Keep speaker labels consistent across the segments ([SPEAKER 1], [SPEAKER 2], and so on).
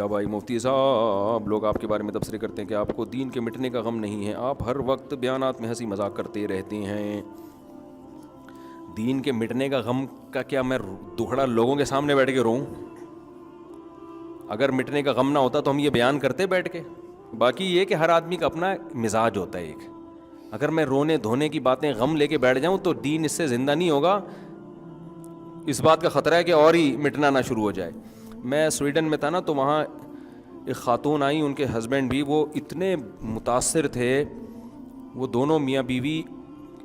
[SPEAKER 1] بھائی مفتی صاحب، لوگ آپ کے بارے میں تبصرے کرتے ہیں کہ آپ کو دین کے مٹنے کا غم نہیں ہے، آپ ہر وقت بیانات میں ہنسی مذاق کرتے رہتے ہیں۔ دین کے مٹنے کا غم کا کیا میں دکھڑا لوگوں کے سامنے بیٹھ کے روؤں؟ اگر مٹنے کا غم نہ ہوتا تو ہم یہ بیان کرتے بیٹھ کے؟ باقی یہ کہ ہر آدمی کا اپنا مزاج ہوتا ہے ایک، اگر میں رونے دھونے کی باتیں غم لے کے بیٹھ جاؤں تو دین اس سے زندہ نہیں ہوگا، اس بات کا خطرہ ہے کہ اور ہی مٹنا نہ شروع ہو جائے۔ میں سویڈن میں تھا نا، تو وہاں ایک خاتون آئیں، ان کے ہسبینڈ بھی وہ اتنے متاثر تھے، وہ دونوں میاں بیوی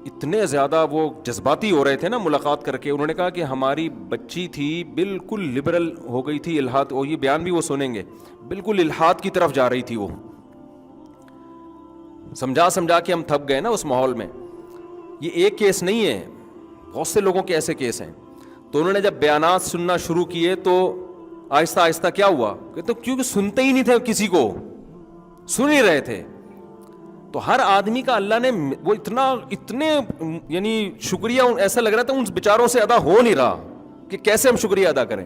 [SPEAKER 1] اتنے زیادہ وہ جذباتی ہو رہے تھے نا ملاقات کر کے۔ انہوں نے کہا کہ ہماری بچی تھی بالکل لبرل ہو گئی تھی، الحاد، اور یہ بیان بھی وہ سنیں گے، بالکل الحاد کی طرف جا رہی تھی وہ، سمجھا سمجھا کے ہم تھک گئے نا اس ماحول میں۔ یہ ایک کیس نہیں ہے، بہت سے لوگوں کے ایسے کیس ہیں۔ تو انہوں نے جب بیانات سننا شروع کیے تو آہستہ آہستہ کیا ہوا کہ تو کیونکہ سنتے ہی نہیں تھے، کسی کو سن ہی رہے تھے۔ تو ہر آدمی کا اللہ نے وہ اتنے یعنی شکریہ ایسا لگ رہا تھا ان بیچاروں سے ادا ہو نہیں رہا کہ کیسے ہم شکریہ ادا کریں۔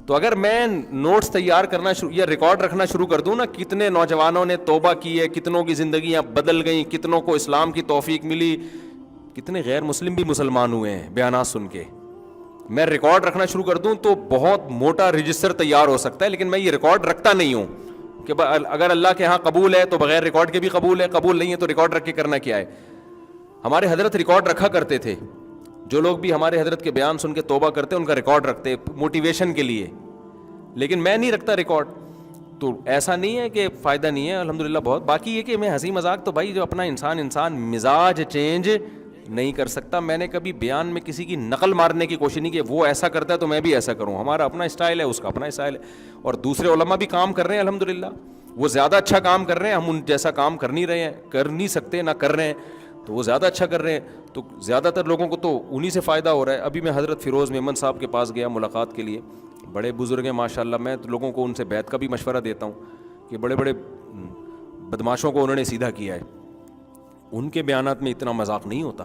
[SPEAKER 1] تو اگر میں نوٹس تیار کرنا شروع یا ریکارڈ رکھنا شروع کر دوں نا، کتنے نوجوانوں نے توبہ کی ہے، کتنوں کی زندگیاں بدل گئیں، کتنوں کو اسلام کی توفیق ملی، کتنے غیر مسلم بھی مسلمان ہوئے ہیں بیانات سن کے، میں ریکارڈ رکھنا شروع کر دوں تو بہت موٹا رجسٹر تیار ہو سکتا ہے۔ لیکن میں یہ ریکارڈ رکھتا نہیں ہوں کہ اگر اللہ کے ہاں قبول ہے تو بغیر ریکارڈ کے بھی قبول ہے، قبول نہیں ہے تو ریکارڈ رکھ کے کرنا کیا ہے۔ ہمارے حضرت ریکارڈ رکھا کرتے تھے، جو لوگ بھی ہمارے حضرت کے بیان سن کے توبہ کرتے ان کا ریکارڈ رکھتے موٹیویشن کے لیے، لیکن میں نہیں رکھتا ریکارڈ۔ تو ایسا نہیں ہے کہ فائدہ نہیں ہے، الحمدللہ بہت۔ باقی یہ کہ میں ہنسی مذاق تو بھائی جو اپنا انسان مزاج چینج نہیں کر سکتا۔ میں نے کبھی بیان میں کسی کی نقل مارنے کی کوشش نہیں کی، وہ ایسا کرتا ہے تو میں بھی ایسا کروں، ہمارا اپنا اسٹائل ہے، اس کا اپنا اسٹائل ہے۔ اور دوسرے علماء بھی کام کر رہے ہیں الحمدللہ، وہ زیادہ اچھا کام کر رہے ہیں، ہم ان جیسا کام کر نہیں رہے ہیں، کر نہیں سکتے، نہ کر رہے ہیں، تو وہ زیادہ اچھا کر رہے ہیں، تو زیادہ تر لوگوں کو تو انہی سے فائدہ ہو رہا ہے۔ ابھی میں حضرت فیروز میمن صاحب کے پاس گیا ملاقات کے لیے، بڑے بزرگ ہیں ماشاءاللہ، میں لوگوں کو ان سے بیعت کا بھی مشورہ دیتا ہوں کہ بڑے بڑے بدماشوں کو انہوں نے سیدھا کیا ہے۔ ان کے بیانات میں اتنا مذاق نہیں ہوتا،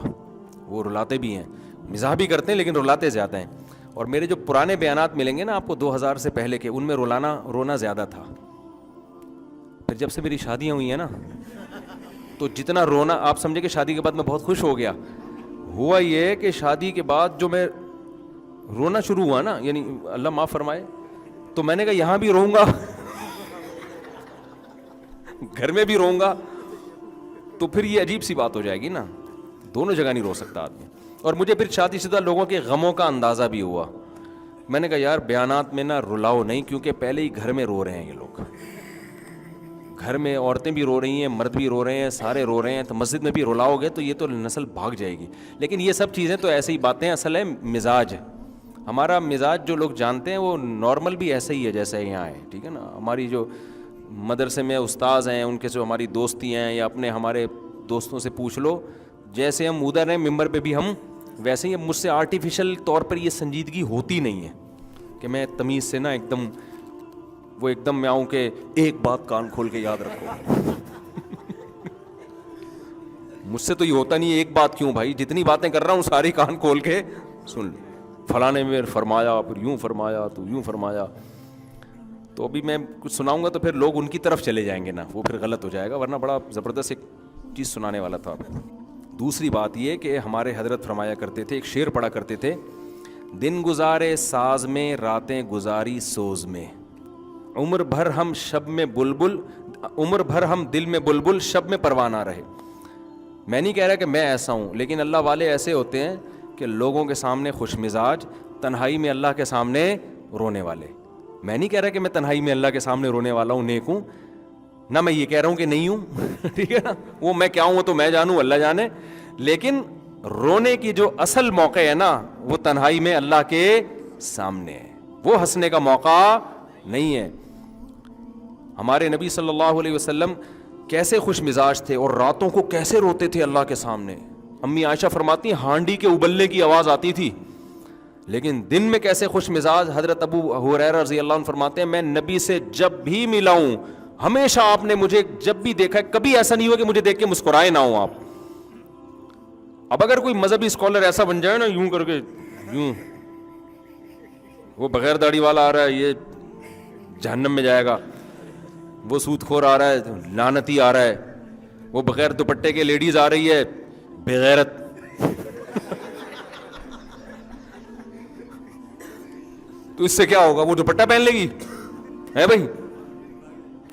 [SPEAKER 1] وہ رلاتے بھی ہیں، مزاح بھی کرتے ہیں لیکن رلاتے زیادہ ہیں۔ اور میرے جو پرانے بیانات ملیں گے نا آپ کو 2000 سے پہلے کے، ان میں رونا زیادہ تھا۔ پھر جب سے میری شادیاں ہوئی ہیں نا تو جتنا رونا، آپ سمجھے کہ شادی کے بعد میں بہت خوش ہو گیا، ہوا یہ کہ شادی کے بعد جو میں رونا شروع ہوا نا، یعنی اللہ معاف فرمائے، تو میں نے کہا یہاں بھی روؤں گا گھر میں بھی روؤں گا، تو پھر یہ عجیب سی بات ہو جائے گی نا، دونوں جگہ نہیں رو سکتا آدمی۔ اور مجھے پھر شادی شدہ لوگوں کے غموں کا اندازہ بھی ہوا، میں نے کہا یار بیانات میں نا رلاؤ نہیں، کیونکہ پہلے ہی گھر میں رو رہے ہیں یہ لوگ، گھر میں عورتیں بھی رو رہی ہیں، مرد بھی رو رہے ہیں، سارے رو رہے ہیں، تو مسجد میں بھی رلاؤ گے تو یہ تو نسل بھاگ جائے گی۔ لیکن یہ سب چیزیں تو ایسے ہی باتیں، اصل ہے مزاج، ہمارا مزاج جو لوگ جانتے ہیں وہ نارمل بھی ایسے ہی ہے جیسے یہاں ہے، ٹھیک ہے نا۔ ہماری جو مدرسے میں استاذ ہیں، ان کے جو ہماری دوستی ہیں، یا اپنے ہمارے دوستوں سے پوچھ لو، جیسے ہم ادھر ہیں ممبر پہ بھی ہم ویسے ہی، مجھ سے آرٹیفیشل طور پر یہ سنجیدگی ہوتی نہیں ہے کہ میں تمیز سے نا ایک دم میں آؤں کہ ایک بات کان کھول کے یاد رکھو مجھ سے تو یہ ہوتا نہیں ہے، ایک بات کیوں بھائی، جتنی باتیں کر رہا ہوں ساری کان کھول کے سن لو، فلاں نے میں فرمایا، پھر یوں فرمایا، تو یوں فرمایا، تو ابھی میں کچھ سناؤں گا تو پھر لوگ ان کی طرف چلے جائیں گے نا، وہ پھر غلط ہو جائے گا، ورنہ بڑا زبردست ایک چیز سنانے والا تھا۔ دوسری بات یہ کہ ہمارے حضرت فرمایا کرتے تھے، ایک شعر پڑھا کرتے تھے، دن گزارے ساز میں، راتیں گزاری سوز میں، عمر بھر ہم دل میں بلبل، شب میں پروانہ رہے۔ میں نہیں کہہ رہا کہ میں ایسا ہوں، لیکن اللہ والے ایسے ہوتے ہیں کہ لوگوں کے سامنے خوش مزاج، تنہائی میں اللہ کے سامنے رونے والے۔ میں نہیں کہہ رہا کہ میں تنہائی میں اللہ کے سامنے رونے والا ہوں، نیک ہوں، نہ میں یہ کہہ رہا ہوں کہ نہیں ہوں ٹھیک ہے نا، وہ میں کیا ہوں وہ تو میں جانوں، اللہ جانے، لیکن رونے کی جو اصل موقع ہے نا وہ تنہائی میں اللہ کے سامنے ہے، وہ ہنسنے کا موقع نہیں ہے۔ ہمارے نبی صلی اللہ علیہ وسلم کیسے خوش مزاج تھے، اور راتوں کو کیسے روتے تھے اللہ کے سامنے۔ امی عائشہ فرماتی ہیں ہانڈی کے ابلنے کی آواز آتی تھی، لیکن دن میں کیسے خوش مزاج۔ حضرت ابو ہریرہ رضی اللہ عنہ فرماتے ہیں میں نبی سے جب بھی ملا ہوں، ہمیشہ آپ نے مجھے جب بھی دیکھا ہے، کبھی ایسا نہیں ہوا کہ مجھے دیکھ کے مسکرائے نہ ہوں آپ۔ اب اگر کوئی مذہبی اسکالر ایسا بن جائے نا، یوں کر کے، یوں، وہ بغیر داڑھی والا آ رہا ہے، یہ जहन्नम में जाएगा, वो सूदखोर आ रहा है, लानती आ रहा है, वो बगैर दुपट्टे के लेडीज आ रही है, बेगैरत। तो इससे क्या होगा, वो दुपट्टा पहन लेगी है भाई,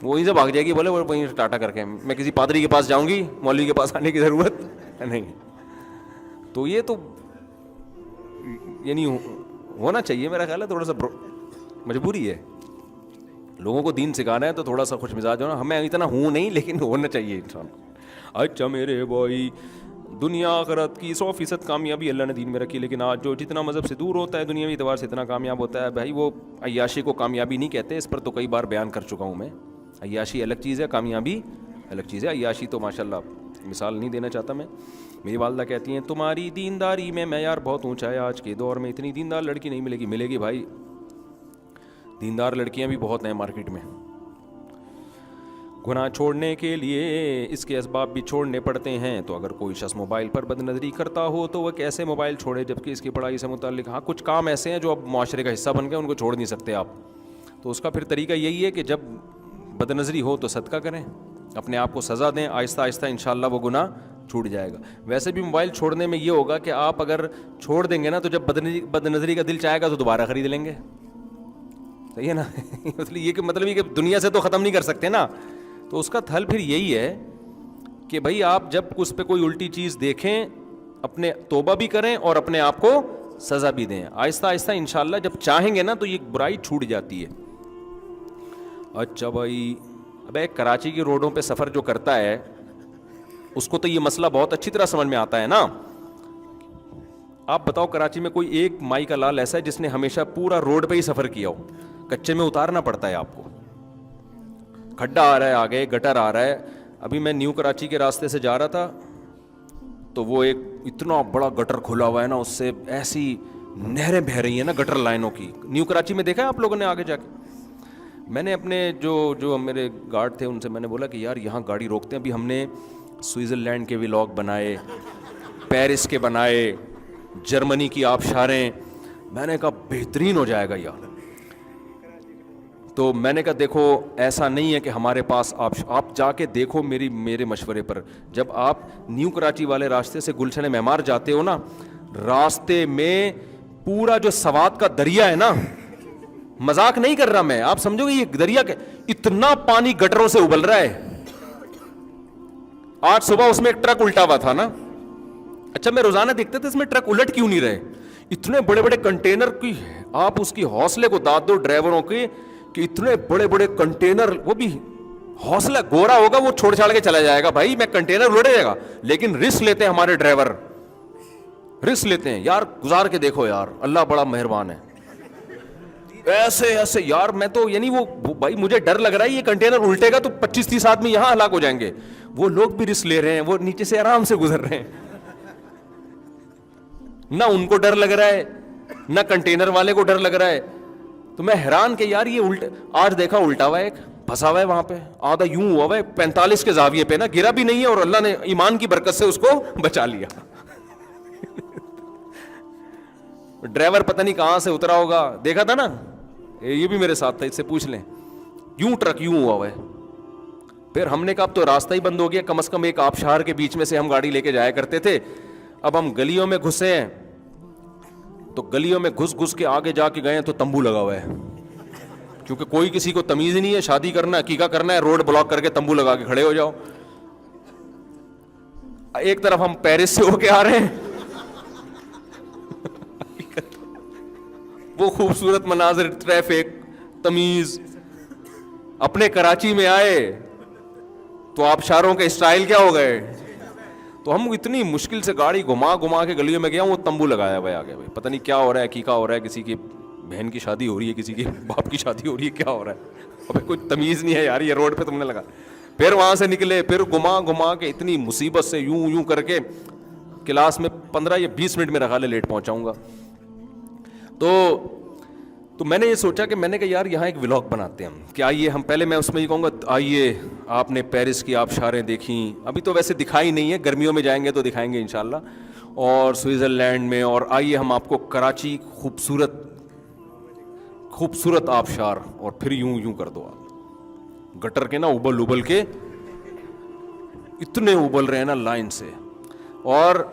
[SPEAKER 1] वहीं से भाग जाएगी, बोले वो वहीं टाटा करके मैं किसी पादरी के पास जाऊंगी, मौलवी के पास आने की जरूरत नहीं। तो ये तो यानी होना चाहिए, मेरा ख्याल है थोड़ा सा मजबूरी है, लोगों को दीन सिखाना है तो थोड़ा सा खुश मिजाज होना, हमें इतना हूँ नहीं लेकिन होना चाहिए इंसान को। अच्छा मेरे भाई, दुनिया आखिरत की 100% कामयाबी अल्लाह ने दीन में रखी, लेकिन आज जो जितना मज़हब से दूर होता है दुनियावी एतबार से इतना कामयाब होता है भाई, वो अय्याशी को कामयाबी नहीं कहते, इस पर तो कई बार बयान कर चुका हूँ मैं। अय्याशी अलग चीज़ है, कामयाबी अलग चीज़ है। अय्याशी तो माशाल्लाह मिसाल नहीं देना चाहता मैं। मेरी वालदा कहती हैं तुम्हारी दीनदारी में मैयार बहुत ऊंचा है, आज के दौर में इतनी दीनदार लड़की नहीं मिलेगी। मिलेगी भाई, दीनदार लड़कियां भी बहुत हैं मार्केट में। गुनाह छोड़ने के लिए इसके असबाब भी छोड़ने पड़ते हैं। तो अगर कोई शख्स मोबाइल पर बदनज़री करता हो तो वह कैसे मोबाइल छोड़े, जबकि इसकी पढ़ाई से मुताल्लिक हाँ कुछ काम ऐसे हैं जो अब माशरे का हिस्सा बन गए, उनको छोड़ नहीं सकते आप। तो उसका फिर तरीका यही है कि जब बदनज़री हो तो सदका करें, अपने आप को सज़ा दें, आहिस्ता आहिस्ता इंशाअल्लाह वो गुनाह छूट जाएगा। वैसे भी मोबाइल छोड़ने में ये होगा कि आप अगर छोड़ देंगे ना तो जब बदनज़री का दिल चाहेगा तो दोबारा ख़रीद लेंगे, सही है ना। मतलब ये कि दुनिया से तो ख़त्म नहीं कर सकते ना। तो उसका हल फिर यही है कि भाई आप जब उस पर कोई उल्टी चीज़ देखें, अपने तौबा भी करें और अपने आप को सज़ा भी दें। आहिस्ता आहिस्ता इंशाअल्लाह जब चाहेंगे ना तो ये बुराई छूट जाती है। अच्छा भाई, अबे कराची की रोडों पे सफ़र जो करता है उसको तो ये मसला बहुत अच्छी तरह समझ में आता है ना। आप बताओ कराची में कोई एक माई का लाल ऐसा है जिसने हमेशा पूरा रोड पे ही सफ़र किया हो? कच्चे में उतारना पड़ता है आपको, खड्डा आ रहा है आगे, गटर आ रहा है। अभी मैं न्यू कराची के रास्ते से जा रहा था तो वो एक इतना बड़ा गटर खुला हुआ है ना, उससे ऐसी नहरें बह रही हैं ना गटर लाइनों की। न्यू कराची में देखा है आप लोगों ने आगे जाके? मैंने अपने जो मेरे गार्ड थे उनसे मैंने बोला कि यार यहाँ गाड़ी रोकते हैं। अभी हमने स्विट्ज़रलैंड के व्लॉग बनाए, पेरिस के बनाए, जर्मनी की आबशारें, मैंने कहा बेहतरीन हो जाएगा यार। तो मैंने कहा देखो ऐसा नहीं है कि हमारे पास आप जाके देखो मेरे मशवरे पर, जब आप न्यू कराची वाले रास्ते से गुलशन मेमार जाते हो ना, रास्ते में पूरा जो सवात का दरिया है ना, मजाक नहीं कर रहा मैं, आप समझोगे ये दरिया के इतना पानी गटरों से उबल रहा है। आज सुबह उसमें एक ट्रक उल्टा हुआ था ना, अच्छा मैं रोजाना देखते थे इसमें ट्रक उलट क्यों नहीं रहे। इतने बड़े बड़े कंटेनर की आप उसकी हौसले को दाद दो ड्राइवरों के कि इतने बड़े बड़े कंटेनर, वो भी हौसला गोरा होगा वो छोड़ छाड़ के चला जाएगा भाई, मैं कंटेनर उलट जाएगा। लेकिन रिस्क लेते हैं हमारे ड्राइवर, रिस्क लेते हैं यार, गुजार के देखो यार, अल्लाह बड़ा मेहरबान है। ऐसे ऐसे यार मैं तो यानी वो भाई मुझे डर लग रहा है ये कंटेनर उल्टेगा तो 25-30 आदमी यहां हलाक हो जाएंगे। वो लोग भी रिस्क ले रहे हैं, वो नीचे से आराम से गुजर रहे हैं, ना उनको डर लग रहा है ना कंटेनर वाले को डर लग रहा है। तो मैं हैरान कि यार ये उल्टा, आज देखा उल्टा हुआ है, एक फंसा हुआ है वहां पे, आधा यूं हुआ है 45 के जाविये पे ना, गिरा भी नहीं है और अल्लाह ने ईमान की बरकत से उसको बचा लिया। ड्राइवर पता नहीं कहां से उतरा होगा, देखा था ना, ये भी मेरे साथ था, इससे पूछ लें, यूं ट्रक यूं हुआ है। फिर हमने कहा अब तो रास्ता ही बंद हो गया, कम से कम एक आबशार के बीच में से हम गाड़ी लेके जाया करते थे, अब हम गलियों में घुसे हैं तो गलियों में घुस घुस के आगे जाके गए तो तंबू लगा हुआ है, क्योंकि कोई किसी को तमीज नहीं है, शादी करना अकीका करना है, रोड ब्लॉक करके तंबू लगा के खड़े हो जाओ। एक तरफ हम पेरिस से होके आ रहे हैं, वो खूबसूरत मनाजिर, ट्रैफिक, तमीज, अपने कराची में आए तो आबशारों के स्टाइल क्या हो गए। तो हम इतनी मुश्किल से गाड़ी घुमा घुमा के गलियों में गया, वो तंबू लगाया हुआ आगे, भाई पता नहीं क्या हो रहा है, अकीका हो रहा है, किसी की बहन की शादी हो रही है, किसी की बाप की शादी हो रही है, क्या हो रहा है, अबे कोई तमीज़ नहीं है यार, ये रोड पे तुमने लगा। फिर वहाँ से निकले, फिर घुमा घुमा के इतनी मुसीबत से यूं यूं करके क्लास में 15 या 20 मिनट मेरा ख्याल है लेट पहुँचाऊँगा। तो मैंने ये सोचा कि मैंने कहा यार यहाँ एक व्लॉग बनाते हैं हम, कि आइए हम पहले, मैं उसमें ये कहूँगा आइए आपने पेरिस की आबशारें देखी, अभी तो वैसे दिखाई नहीं है, गर्मियों में जाएंगे तो दिखाएंगे इंशाल्लाह, और स्विट्ज़रलैंड में, और आइए हम आपको कराची खूबसूरत खूबसूरत आबशार और फिर यूं यूं कर दो आप, गटर के ना उबल उबल के इतने उबल रहे हैं ना लाइन से। और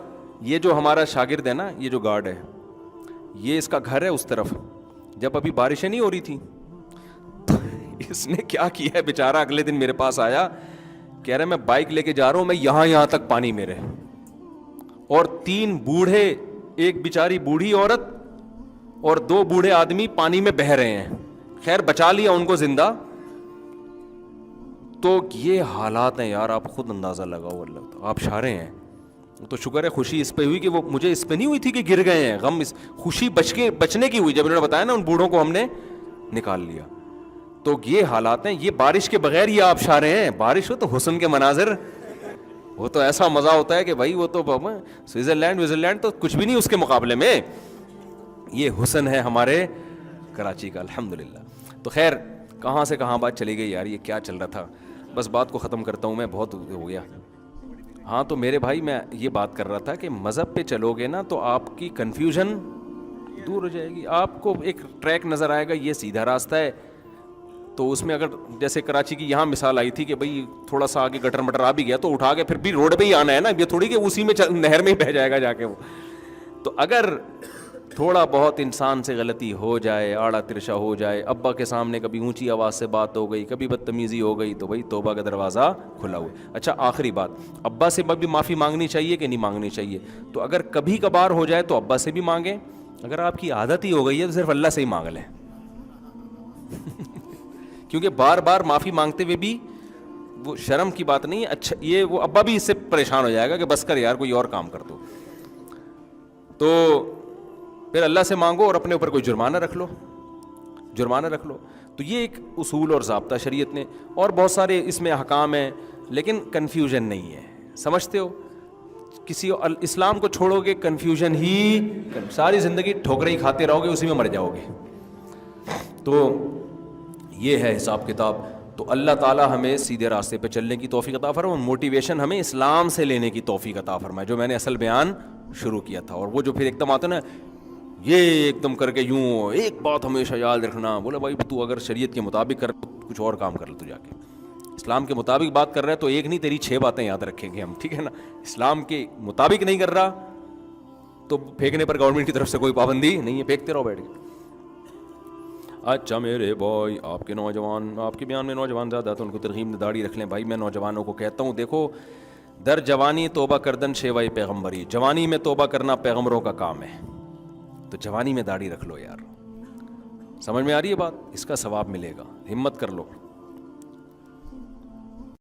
[SPEAKER 1] ये जो हमारा शागिर्द है ना, ये जो गार्ड है, ये इसका घर है उस तरफ। जब अभी बारिशें नहीं हो रही थी तो इसने क्या किया है बेचारा, अगले दिन मेरे पास आया, कह रहा मैं बाइक लेके जा रहा हूं, मैं यहां तक पानी मेरे, और 3 बूढ़े, एक बेचारी बूढ़ी औरत और 2 बूढ़े आदमी पानी में बह रहे हैं। खैर बचा लिया उनको जिंदा। तो ये हालात हैं यार, आप खुद अंदाजा लगाओ, अल्लाह आप शारे हैं। तो शुक्र है खुशी इस पे हुई कि वो मुझे इस पे नहीं हुई थी कि गिर गए हैं, गम इस खुशी बचने की हुई जब उन्होंने बताया ना उन बूढ़ों को हमने निकाल लिया। तो ये हालात हैं, ये बारिश के बगैर ये आप शारे हैं। बारिश हो तो हुस्न के मनाजिर, वो तो ऐसा मजा होता है कि भाई वो तो स्विट्जरलैंड तो कुछ भी नहीं उसके मुकाबले में। ये हुस्न है हमारे कराची का, अल्हम्दुलिल्लाह। तो खैर कहाँ से कहाँ बात चली गई यार, ये क्या चल रहा था। बस बात को ख़त्म करता हूँ मैं, बहुत हो गया। हाँ तो मेरे भाई मैं ये बात कर रहा था कि मज़हब पे चलोगे ना तो आपकी कन्फ्यूजन दूर हो जाएगी। आपको एक ट्रैक नज़र आएगा, ये सीधा रास्ता है। तो उसमें अगर जैसे कराची की यहाँ मिसाल आई थी कि भाई थोड़ा सा आगे गटर मटर आ भी गया तो उठा के फिर भी रोड पे ही आना है ना, ये थोड़ी कि उसी में नहर में ही बह जाएगा जाके वो। तो अगर थोड़ा बहुत इंसान से गलती हो जाए, आड़ा तिरछा हो जाए, अब्बा के सामने कभी ऊंची आवाज़ से बात हो गई, कभी बदतमीज़ी हो गई, तो भाई तौबा का दरवाज़ा खुला हुआ। अच्छा आखिरी बात, अब्बा से भी माफ़ी मांगनी चाहिए कि नहीं मांगनी चाहिए? तो अगर कभी कभार हो जाए तो अब्बा से भी मांगें, अगर आपकी आदत ही हो गई है तो सिर्फ अल्लाह से ही मांग लें क्योंकि बार बार माफ़ी मांगते हुए भी वो शर्म की बात नहीं है। अच्छा ये वो अब्बा भी इससे परेशान हो जाएगा कि बस कर यार कोई और काम कर दो। तो फिर अल्लाह से मांगो और अपने ऊपर कोई जुर्माना रख लो, जुर्माना रख लो। तो ये एक उसूल और ज़ाब्ता शरीयत ने, और बहुत सारे इसमें अहकाम हैं, लेकिन कन्फ्यूजन नहीं है। समझते हो, किसी इस्लाम को छोड़ोगे कन्फ्यूजन ही, सारी ज़िंदगी ठोकरें ही खाते रहोगे, उसी में मर जाओगे। तो ये है हिसाब किताब। तो अल्लाह ताला हमें सीधे रास्ते पे चलने की तौफीक अता फरमाए, मोटिवेशन हमें इस्लाम से लेने की तौफीक अता फरमाए, जो मैंने असल बयान शुरू किया था। और वो जो फिर एकदम आता ना, ये एकदम करके यूं एक बात हमेशा याद रखना, बोला भाई तू अगर शरीयत के मुताबिक कर कुछ और काम कर ले, तू जाके इस्लाम के मुताबिक बात कर रहा है तो एक नहीं तेरी 6 बातें याद रखेंगे हम, ठीक है ना। इस्लाम के मुताबिक नहीं कर रहा तो फेंकने पर गवर्नमेंट की तरफ से कोई पाबंदी नहीं है, फेंकते रहो बैठ के। अच्छा मेरे बॉय, आपके नौजवान, आपके बयान में नौजवान ज़्यादा तो उनको तरगीब में दाढ़ी रख लें। भाई मैं नौजवानों को कहता हूँ, देखो दर जवानी तोबा करदन शेवाई पैगम्बरी, जवानी में तोबा करना पैगम्बरों का काम है। तो जवानी में दाढ़ी रख लो यार, समझ में आ रही है बात, इसका सवाब मिलेगा, हिम्मत कर लो।